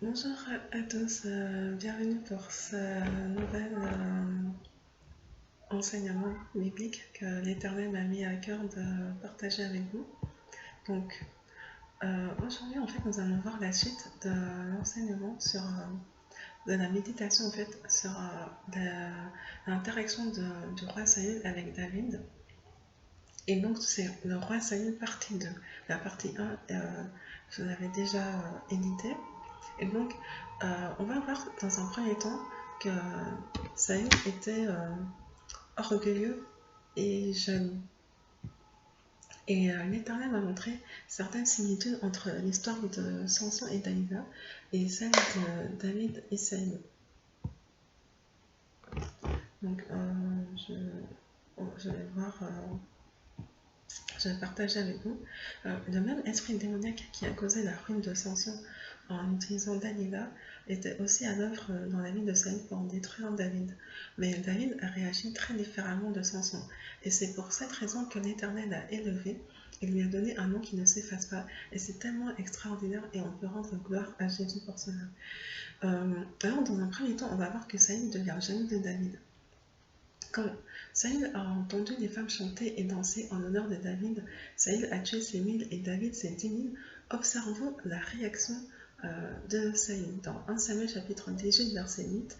Bonjour à tous, bienvenue pour ce nouvel enseignement biblique que l'Éternel m'a mis à cœur de partager avec vous. Donc, aujourd'hui, en fait, nous allons voir la suite de l'enseignement de la méditation, en fait, sur l'interaction du roi Saül avec David. Et donc, c'est le roi Saül partie 2. La partie 1, je l'avais déjà éditée. Et donc, on va voir dans un premier temps que Saül était orgueilleux et jeune. Et l'Éternel m'a montré certaines similitudes entre l'histoire de Samson et Dalila et celle de David et Saül. Donc, je vais voir, je vais partager avec vous. Le même esprit démoniaque qui a causé la ruine de Samson en utilisant Dalila était aussi à l'œuvre dans la vie de Saül pour détruire David. Mais David a réagi très différemment de Samson. Et c'est pour cette raison que l'Éternel l'a élevé et lui a donné un nom qui ne s'efface pas. Et c'est tellement extraordinaire et on peut rendre gloire à Jésus pour cela. Alors, dans un premier temps, on va voir que Saül devient jaloux de David. Quand Saül a entendu les femmes chanter et danser en l'honneur de David, Saül a tué ses 1000 et David ses 10 000. Observons la réaction de Saül. Dans 1 Samuel chapitre 18, verset 8,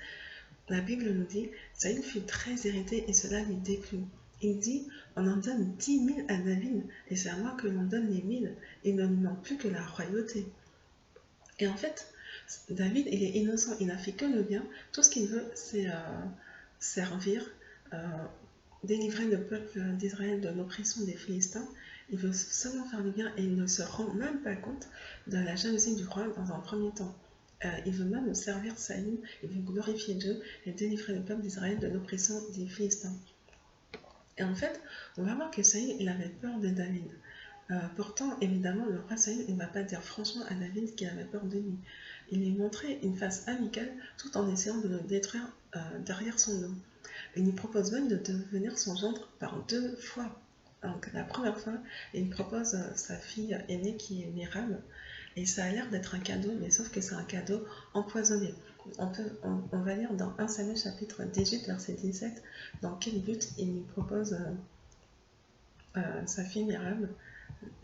la Bible nous dit « Saül fut très irrité et cela lui déplut. Il dit « On en donne 10 000 à David et c'est à moi que l'on donne les 1000. Il ne lui manque plus que la royauté. » Et en fait, David, il est innocent, il n'a fait que le bien. Tout ce qu'il veut, c'est servir, délivrer le peuple d'Israël de l'oppression des Philistins. Il veut seulement faire le bien et il ne se rend même pas compte de la jalousie du roi dans un premier temps. Il veut même servir Saül, il veut glorifier Dieu et délivrer le peuple d'Israël de l'oppression des Philistins. Et en fait, on va voir que Saül, il avait peur de David. Pourtant, évidemment, le roi Saül ne va pas dire franchement à David qu'il avait peur de lui. Il lui montrait une face amicale tout en essayant de le détruire derrière son dos. Il lui propose même de devenir son gendre par 2 fois. Donc la première fois, il propose sa fille aînée qui est Miram, et ça a l'air d'être un cadeau, mais sauf que c'est un cadeau empoisonné. On va lire dans 1 Samuel chapitre 18, verset 17, dans quel but il lui propose sa fille Miram.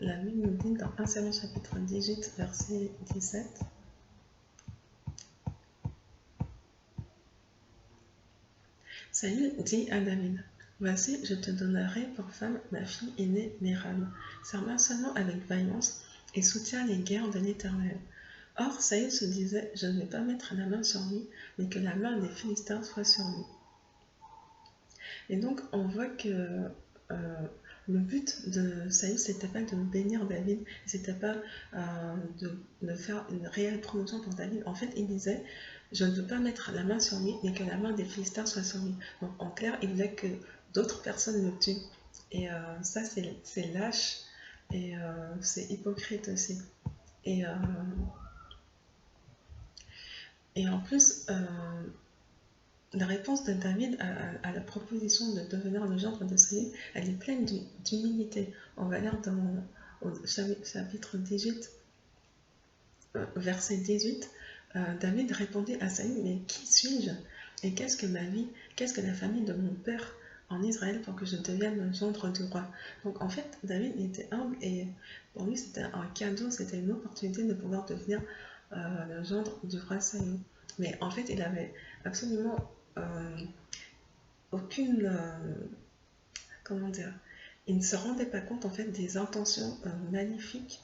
La Bible nous dit dans 1 Samuel chapitre 18, verset 17, Saül dit à David, « Voici, je te donnerai pour femme ma fille aînée Miram. Serre-moi seulement avec vaillance et soutiens les guerres de l'Éternel. » Or, Saül se disait, « Je ne vais pas mettre la main sur lui, mais que la main des Philistins soit sur lui. » Et donc, on voit que le but de Saül, c'était pas de bénir David, c'était pas de faire une réelle promotion pour David. En fait, il disait, je ne veux pas mettre la main sur lui, mais que la main des Philistins soit sur lui. Donc, en clair, il voulait que d'autres personnes le tuent. Et ça, c'est lâche et c'est hypocrite aussi. Et en plus, la réponse de David à la proposition de devenir le gendre de Saül, elle est pleine d'humilité. On va lire dans au chapitre 18, verset 18, David répondit à Saül, « Mais qui suis-je? Et qu'est-ce que ma vie? Qu'est-ce que la famille de mon père en Israël pour que je devienne le gendre du roi? » Donc en fait, David était humble et pour lui c'était un cadeau, c'était une opportunité de pouvoir devenir le gendre du roi Saül. Mais en fait, il avait absolument aucune, comment dire, il ne se rendait pas compte en fait des intentions magnifiques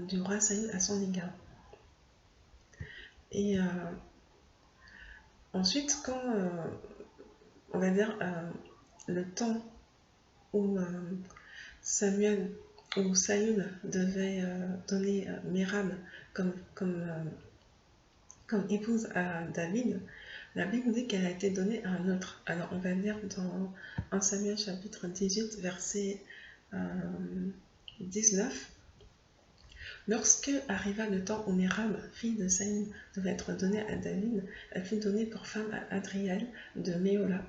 du roi Saül à son égard. Et ensuite, quand on va dire le temps où Saül devait donner Miram comme épouse à David, la Bible dit qu'elle a été donnée à un autre. Alors on va lire dans 1 Samuel chapitre 18, verset 19. Lorsque arriva le temps où Miram, fille de Saül, devait être donnée à David, elle fut donnée pour femme à Adriel de Méola.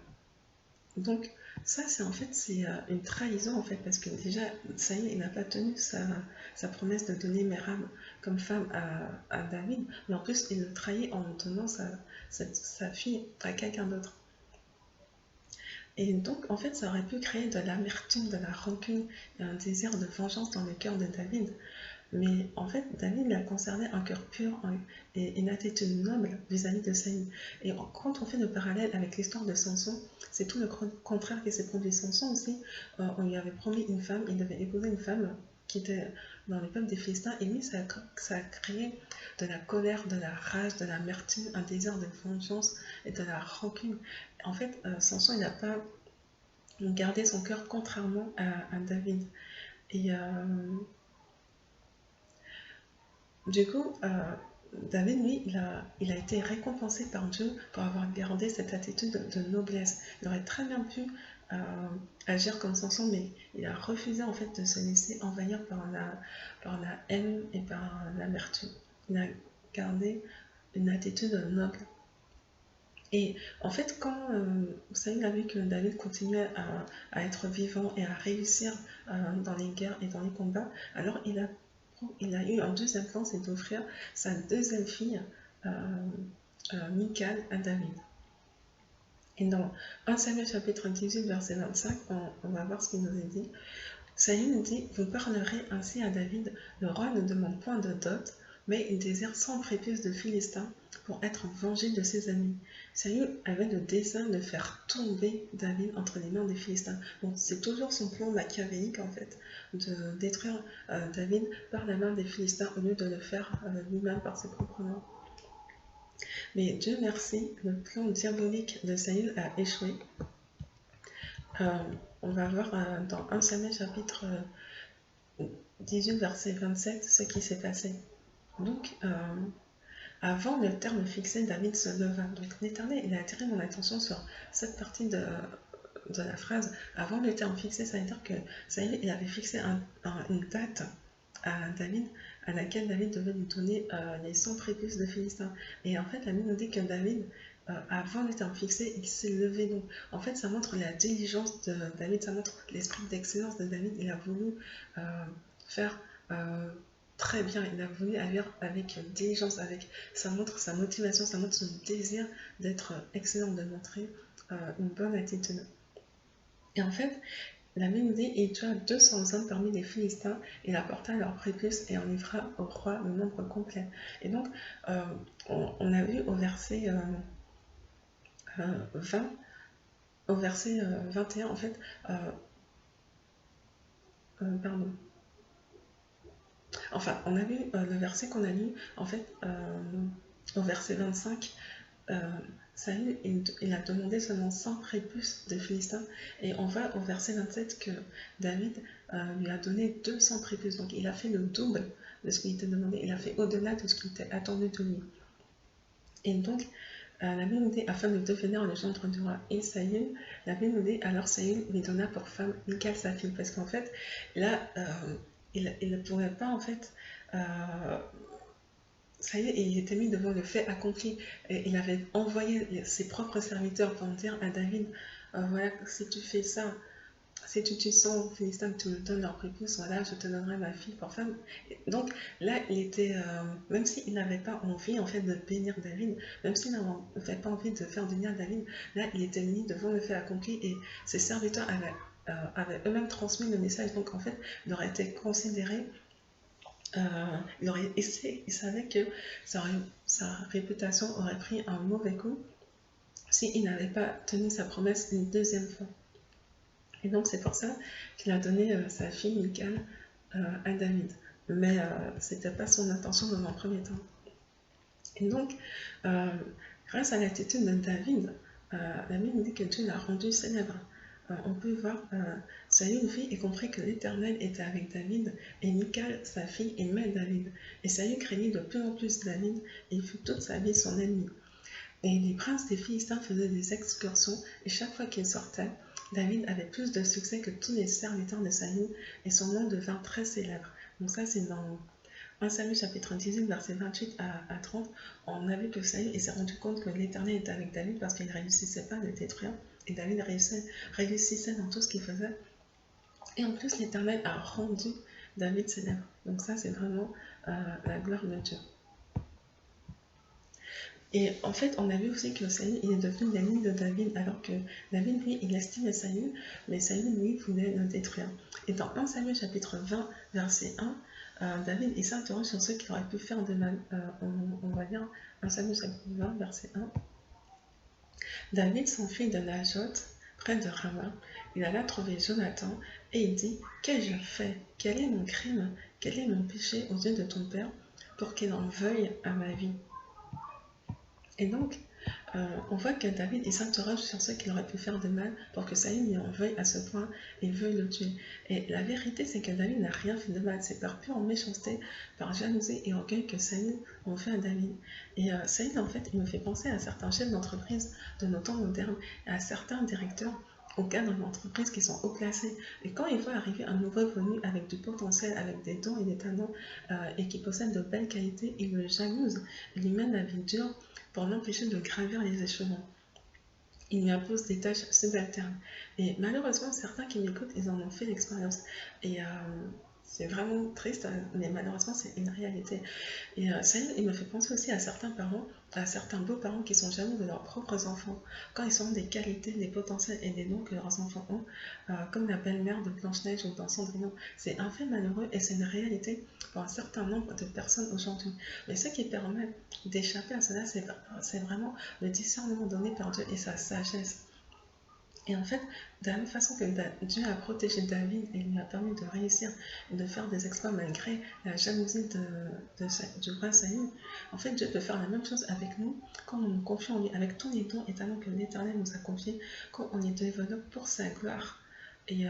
Donc ça, c'est en fait c'est une trahison en fait, parce que déjà, Saül, il n'a pas tenu sa promesse de donner Méram comme femme à David, mais en plus, il le trahit en donnant sa fille à quelqu'un d'autre. Et donc, en fait, ça aurait pu créer de l'amertume, de la rancune et un désir de vengeance dans le cœur de David. Mais en fait, David a conservé un cœur pur et une attitude noble vis-à-vis de Saül. Et quand on fait le parallèle avec l'histoire de Samson, c'est tout le contraire qui s'est produit. Samson aussi, on lui avait promis une femme, il devait épouser une femme qui était dans le peuple des Philistins, et lui, ça a créé de la colère, de la rage, de l'amertume, un désir de vengeance et de la rancune. En fait, Samson, il n'a pas gardé son cœur contrairement à David. Et du coup, David, lui, il a été récompensé par Dieu pour avoir gardé cette attitude de noblesse. Il aurait très bien pu euh, agir comme Samson, mais il a refusé en fait de se laisser envahir par la haine et par l'amertume. Il a gardé une attitude noble. Et en fait, quand Saül a vu que David continuait à être vivant et à réussir dans les guerres et dans les combats, alors il a eu en deuxième plan, c'est d'offrir sa deuxième fille, Michal, à David. Et dans 1 Samuel chapitre 18, verset 25, on va voir ce qu'il nous est dit. Saül nous dit, vous parlerez ainsi à David, le roi ne demande point de dot, mais il désire 100 prépuces de Philistins pour être vengé de ses amis. Saül avait le dessein de faire tomber David entre les mains des Philistins. Donc c'est toujours son plan machiavélique en fait, de détruire David par la main des Philistins au lieu de le faire lui-même par ses propres mains. Mais Dieu merci, le plan diabolique de Saül a échoué. On va voir dans 1 Samuel chapitre 18, verset 27, ce qui s'est passé. Donc, avant le terme fixé, David se leva. Donc, l'Éternel, il a attiré mon attention sur cette partie de la phrase. Avant le terme fixé, ça veut dire que Saül, il avait fixé une date à David, à laquelle David devait lui donner les 100 prépuces de Philistins. Et en fait, la Bible nous dit que David, avant le terme fixé, il s'est levé. Donc, en fait, ça montre la diligence de David, ça montre l'esprit d'excellence de David. Il a voulu faire très bien, il a voulu agir avec diligence, ça montre sa motivation, ça montre son désir d'être excellent, de montrer une bonne attitude. Et en fait, la Bible dit, il tua 200 hommes parmi les Philistins, il apporta leurs prépuces et en livra au roi le nombre complet. Et donc, on a vu au verset 20, au verset 21, en fait, pardon. Enfin, on a vu le verset qu'on a lu, en fait, au verset 25, Saül, il a demandé seulement 100 prépuces de Philistins, et on voit au verset 27 que David lui a donné 200 prépuces, donc il a fait le double de ce qui était demandé, il a fait au-delà de ce qui était attendu de lui. Et donc, la Bible nous dit, afin de devenir le gendre du roi et Saül, la Bible nous dit, alors Saül lui donna pour femme Michal sa fille, parce qu'en fait, là, il ne pouvait pas, en fait, ça y est, il était mis devant le fait accompli. Et il avait envoyé ses propres serviteurs pour dire à David, voilà, si tu fais ça, si tu tues 100 Philistins, que tu me donnes leur prépuce, voilà, je te donnerai ma fille pour femme. Donc là, il était, même s'il n'avait pas envie en fait de bénir David, même s'il n'avait pas envie de faire du bien à David, là, il était mis devant le fait accompli et ses serviteurs avaient eux-mêmes transmis le message. Donc en fait, il aurait été considéré il savait que sa réputation aurait pris un mauvais coup s'il n'avait pas tenu sa promesse une deuxième fois. Et donc c'est pour ça qu'il a donné sa fille Michal à David. Mais ce n'était pas son intention dans un premier temps. Et donc, grâce à l'attitude de David, la Bible dit que Dieu l'a rendu célèbre. On peut voir, Saül vit et comprit que l'Éternel était avec David, et Michal, sa fille, aimait David. Et Saül craignit de plus en plus David, et il fut toute sa vie son ennemi. Et les princes des Philistins faisaient des excursions, et chaque fois qu'ils sortaient, David avait plus de succès que tous les serviteurs de Saül, et son nom devint très célèbre. Donc ça, c'est dans 1 Samuel chapitre 18, verset 28 à 30, on a vu que Saül s'est rendu compte que l'Éternel était avec David parce qu'il ne réussissait pas à le détruire. et David réussissait dans tout ce qu'il faisait. Et en plus, l'Éternel a rendu David célèbre. Donc ça, c'est vraiment la gloire de Dieu. Et en fait, on a vu aussi que Saül, il est devenu l'ennemi de David, alors que David, lui, il estimait Saül, mais Saül, lui, voulait le détruire. Et dans 1 Samuel chapitre 20, verset 1, David, il s'interroge sur ceux qui auraient pu faire de mal. On va lire 1 Samuel chapitre 20, verset 1. David s'enfuit de Najot, près de Rama. Il alla trouver Jonathan, et il dit, « Qu'ai-je fait? Quel est mon crime? Quel est mon péché aux yeux de ton père, pour qu'il en veuille à ma vie ?» Et donc, on voit que David il s'interroge sur ce qu'il aurait pu faire de mal pour que Saül lui en veuille à ce point et veuille le tuer. Et la vérité, c'est que David n'a rien fait de mal. C'est par pure méchanceté, par jalousie et orgueil que Saül en fait à David. Et Saül, en fait, il me fait penser à certains chefs d'entreprise de nos temps modernes, et à certains directeurs au cadre d'entreprises qui sont haut placés. Et quand il voit arriver un nouveau venu avec du potentiel, avec des dons et des talents, et qui possède de belles qualités, il le jalouse, il lui mène la vie dure pour l'empêcher de gravir les échelons. Il lui impose des tâches subalternes. Et malheureusement, certains qui m'écoutent, ils en ont fait l'expérience. Et c'est vraiment triste, mais malheureusement, c'est une réalité. Et ça, il me fait penser aussi à certains parents, à certains beaux-parents qui sont jaloux de leurs propres enfants, quand ils ont des qualités, des potentiels et des dons que leurs enfants ont, comme la belle-mère de Blanche-Neige ou dans Cendrillon. C'est un fait malheureux et c'est une réalité pour un certain nombre de personnes aujourd'hui. Mais ce qui permet d'échapper à cela, c'est vraiment le discernement donné par Dieu et sa sagesse. Et en fait, de la même façon que Dieu a protégé David et lui a permis de réussir et de faire des exploits malgré la jalousie du roi Saül, en fait, Dieu peut faire la même chose avec nous quand on nous confie en lui, avec tous les dons et talents que l'Éternel nous a confiés, quand on les développe pour sa gloire et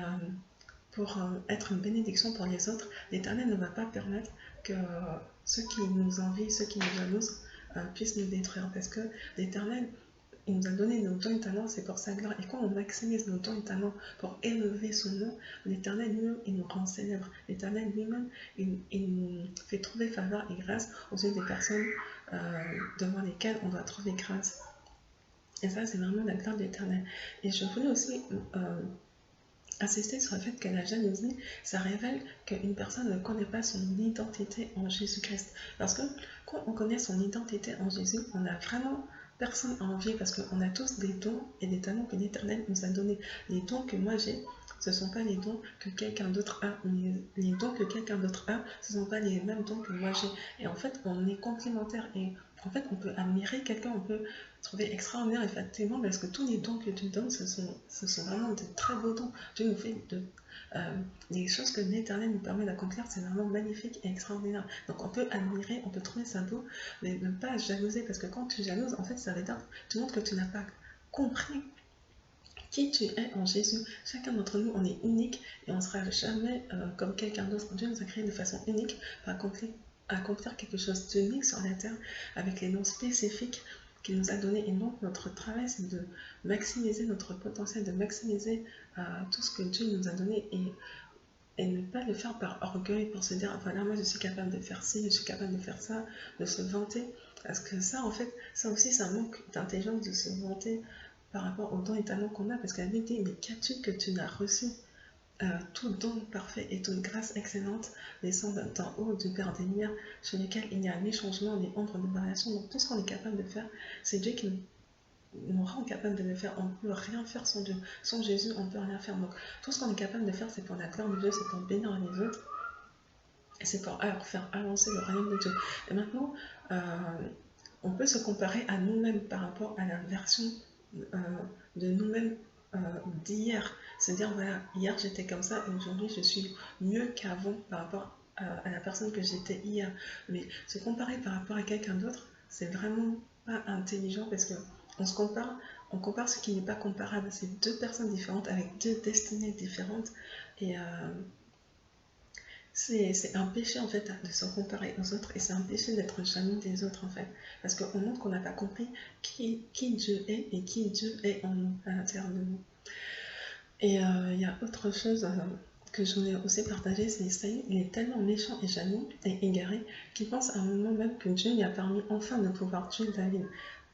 pour être une bénédiction pour les autres. L'Éternel ne va pas permettre que ceux qui nous envient, ceux qui nous jalousent, puissent nous détruire, parce que l'Éternel, il nous a donné nos dons et talents, c'est pour sa gloire. Et quand on maximise nos dons et talents pour élever son nom, l'Éternel lui-même, il nous rend célèbres. L'Éternel lui-même, il nous fait trouver faveur et grâce aux yeux des personnes devant lesquelles on doit trouver grâce. Et ça, c'est vraiment la gloire de l'Éternel. Et je voulais aussi insister sur le fait que la jalousie, ça révèle qu'une personne ne connaît pas son identité en Jésus-Christ. Parce que quand on connaît son identité en Jésus, on a vraiment personne à envier, parce qu'on a tous des dons et des talents que l'Éternel nous a donnés. Les dons que moi j'ai, ce ne sont pas les dons que quelqu'un d'autre a. Les dons que quelqu'un d'autre a, ce ne sont pas les mêmes dons que moi j'ai. Et en fait, on est complémentaires. Et en fait, on peut admirer quelqu'un, on peut trouver extraordinaire, effectivement, parce que tous les dons que tu donnes, ce sont vraiment de très beaux dons. Dieu nous fait les choses que l'Éternel nous permet d'accomplir, c'est vraiment magnifique et extraordinaire. Donc on peut admirer, on peut trouver ça beau, mais ne pas jalouser, parce que quand tu jalouses, en fait, ça veut dire, tu montres que tu n'as pas compris qui tu es en Jésus. Chacun d'entre nous, on est unique et on ne sera jamais comme quelqu'un d'autre. Dieu nous a créés de façon unique pour accomplir quelque chose d'unique sur la terre, avec les dons spécifiques qu'il nous a donnés. Et donc notre travail, c'est de maximiser notre potentiel, de maximiser tout ce que Dieu nous a donné, et ne pas le faire par orgueil, pour se dire voilà, moi je suis capable de faire ci, je suis capable de faire ça, de se vanter. Parce que ça, en fait, ça aussi, c'est un manque d'intelligence de se vanter par rapport aux dons et talents qu'on a, parce que la Bible dit, mais qu'as-tu que tu n'as reçu? Tout don parfait et toute grâce excellente descend d'en haut du Père des Lumières, sur lequel il n'y a ni changement ni ombre de variation. Donc tout ce qu'on est capable de faire, c'est Dieu qui nous rend capable de le faire. On ne peut rien faire sans Dieu. Sans Jésus, on ne peut rien faire. Donc tout ce qu'on est capable de faire, c'est pour la gloire de Dieu, c'est pour bénir les autres, et c'est pour faire avancer le royaume de Dieu. Et maintenant, on peut se comparer à nous-mêmes par rapport à la version de nous-mêmes d'hier. Se dire, voilà, hier j'étais comme ça et aujourd'hui je suis mieux qu'avant par rapport à la personne que j'étais hier. Mais se comparer par rapport à quelqu'un d'autre, c'est vraiment pas intelligent, parce qu'on se compare, on compare ce qui n'est pas comparable. C'est deux personnes différentes avec deux destinées différentes, et c'est un péché en fait de se comparer aux autres, et c'est un péché d'être jaloux des autres en fait, parce qu'on montre qu'on n'a pas compris qui Dieu est et qui Dieu est en nous, à l'intérieur de nous. Et il y a autre chose que je voulais aussi partager, c'est Saül, il est tellement méchant et jaloux et égaré qu'il pense à un moment même que Dieu lui a permis enfin de pouvoir tuer David.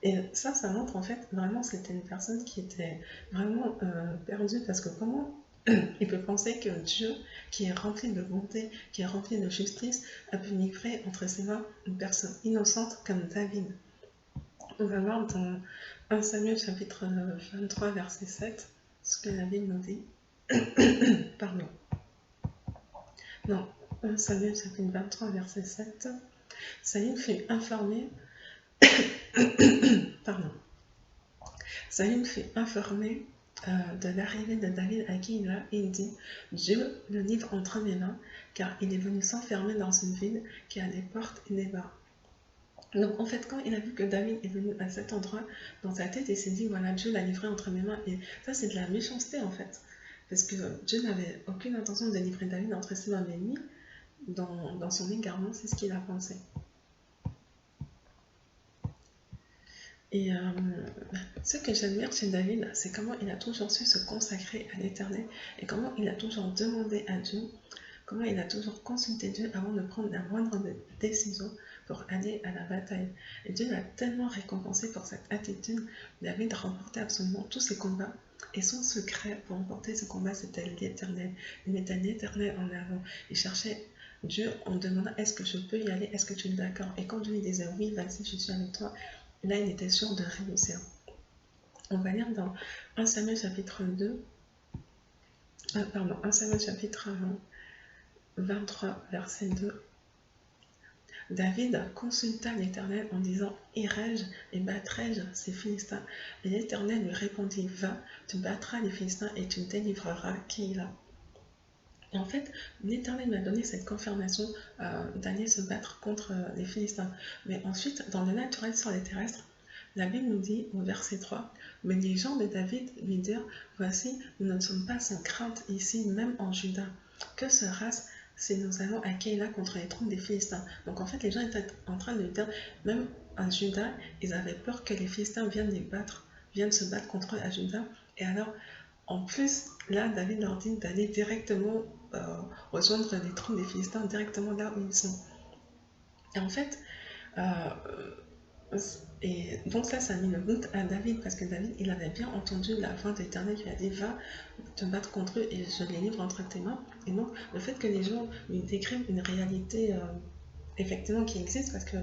Et ça montre en fait vraiment c'était une personne qui était vraiment perdue parce que comment il peut penser que Dieu, qui est rempli de bonté, qui est rempli de justice, a pu livrer entre ses mains une personne innocente comme David. On va voir dans 1 Samuel chapitre 23 verset 7 ce que la Bible nous dit. Pardon. Non, 1 Samuel chapitre 23 verset 7. Saül fut informé pardon. Saül fut informé de l'arrivée de David à Keïla et il dit Dieu le livre entre mes mains, car il est venu s'enfermer dans une ville qui a des portes et des barres. Donc en fait, quand il a vu que David est venu à cet endroit, dans sa tête, il s'est dit voilà, Dieu l'a livré entre mes mains. Et ça, c'est de la méchanceté en fait. Parce que Dieu n'avait aucune intention de livrer David entre ses mains, mais lui, dans son égarement, c'est ce qu'il a pensé. Et ce que j'admire chez David, c'est comment il a toujours su se consacrer à l'Éternel et comment il a toujours demandé à Dieu, comment il a toujours consulté Dieu avant de prendre la moindre décision pour aller à la bataille. Et Dieu l'a tellement récompensé pour cette attitude. David remportait absolument tous ses combats. Et son secret pour remporter ce combat, c'était l'Éternel. Il mettait l'Éternel en avant. Il cherchait Dieu en demandant est-ce que je peux y aller, est-ce que tu es d'accord? Et quand Dieu lui disait oui, vas-y, je suis avec toi, là il était sûr de réussir. On va lire dans 1 Samuel chapitre 1 Samuel chapitre 23 verset 2. David consulta l'Éternel en disant irai-je et battrai-je ces Philistins? Et l'Éternel lui répondit va, tu battras les Philistins et tu délivreras Keïla. Et en fait, l'Éternel m'a donné cette confirmation d'aller se battre contre les Philistins. Mais ensuite, dans le naturel sur les terrestres, la Bible nous dit au verset 3, mais les gens de David lui dirent, voici, nous ne sommes pas sans crainte ici, même en Juda. Que sera-ce si nous allons à Keïla contre les troupes des Philistins? Donc en fait, les gens étaient en train de dire, même à Juda, ils avaient peur que les Philistins viennent se battre contre eux à Juda. Et alors, en plus, là, David leur dit d'aller directement rejoindre les troupes des Philistins directement là où ils sont. Et en fait, et donc ça a mis le doute à David, parce que David, il avait bien entendu la voix de l'Éternel qui lui a dit va te battre contre eux et je les livre entre tes mains. Et donc le fait que les gens lui décrivent une réalité effectivement qui existe, parce que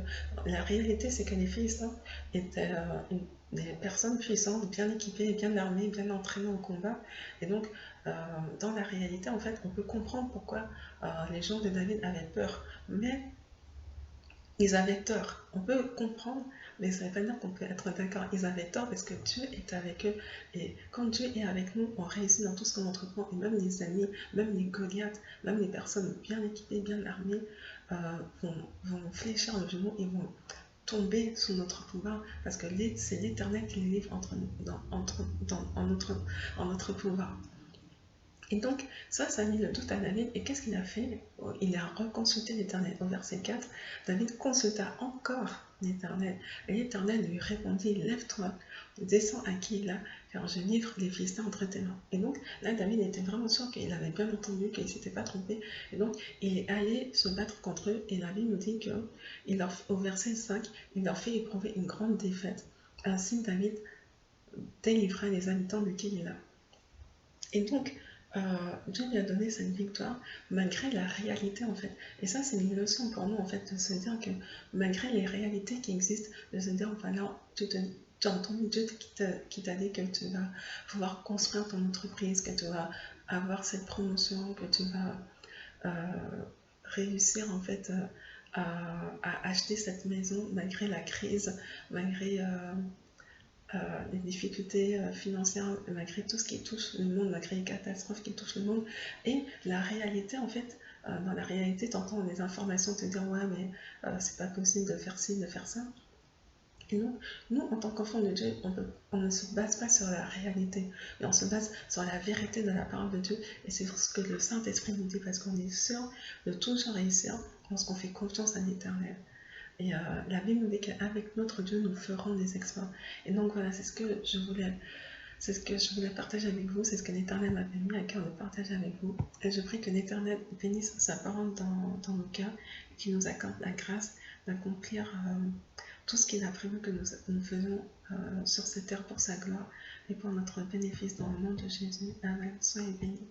la réalité c'est que les Philistins étaient des personnes puissantes, bien équipées, bien armées, bien entraînées au combat. Et donc dans la réalité en fait on peut comprendre pourquoi les gens de David avaient peur. Mais ils avaient tort. On peut comprendre, mais ça ne veut pas dire qu'on peut être d'accord. Ils avaient tort parce que Dieu est avec eux. Et quand Dieu est avec nous, on réussit dans tout ce qu'on entreprend. Et même les amis, même les Goliaths, même les personnes bien équipées, bien armées, vont fléchir le genou et vont tomber sous notre pouvoir. Parce que c'est l'Éternel qui les livre en notre pouvoir. Et donc, ça a mis le doute à David. Et qu'est-ce qu'il a fait? Il a reconsulté l'Éternel. Au verset 4, David consulta encore l'Éternel. Et l'Éternel lui répondit, lève-toi, descends à Keïla, car je livre les Philistins entre tes mains. Et donc, là, David était vraiment sûr qu'il avait bien entendu, qu'il ne s'était pas trompé. Et donc, il est allé se battre contre eux. Et la Bible nous dit qu'au verset 5, il leur fait éprouver une grande défaite. Ainsi, David délivra les habitants de Keïla. Et donc, Dieu lui a donné cette victoire malgré la réalité en fait. Et ça c'est une leçon pour nous en fait de se dire que malgré les réalités qui existent, de se dire voilà, tu as entendu Dieu qui t'a dit que tu vas pouvoir construire ton entreprise, que tu vas avoir cette promotion, que tu vas réussir en fait à acheter cette maison malgré la crise, malgré les difficultés financières, malgré tout ce qui touche le monde, malgré les catastrophes qui touchent le monde. Et la réalité, en fait, dans la réalité, tu entends des informations te dire ouais, mais c'est pas possible de faire ci, de faire ça. Et nous en tant qu'enfants de Dieu, on ne se base pas sur la réalité, mais on se base sur la vérité de la parole de Dieu. Et c'est ce que le Saint-Esprit nous dit, parce qu'on est sûr de toujours réussir lorsqu'on fait confiance à l'Éternel. Et la Bible nous dit qu'avec notre Dieu, nous ferons des exploits. Et donc voilà, c'est ce que je voulais partager avec vous, c'est ce que l'Éternel m'a mis à cœur de partager avec vous. Et je prie que l'Éternel bénisse sa parole dans nos cœurs, qu'il nous accorde la grâce d'accomplir tout ce qu'il a prévu que nous faisons sur cette terre pour sa gloire et pour notre bénéfice dans le nom de Jésus. Amen. Soyez bénis.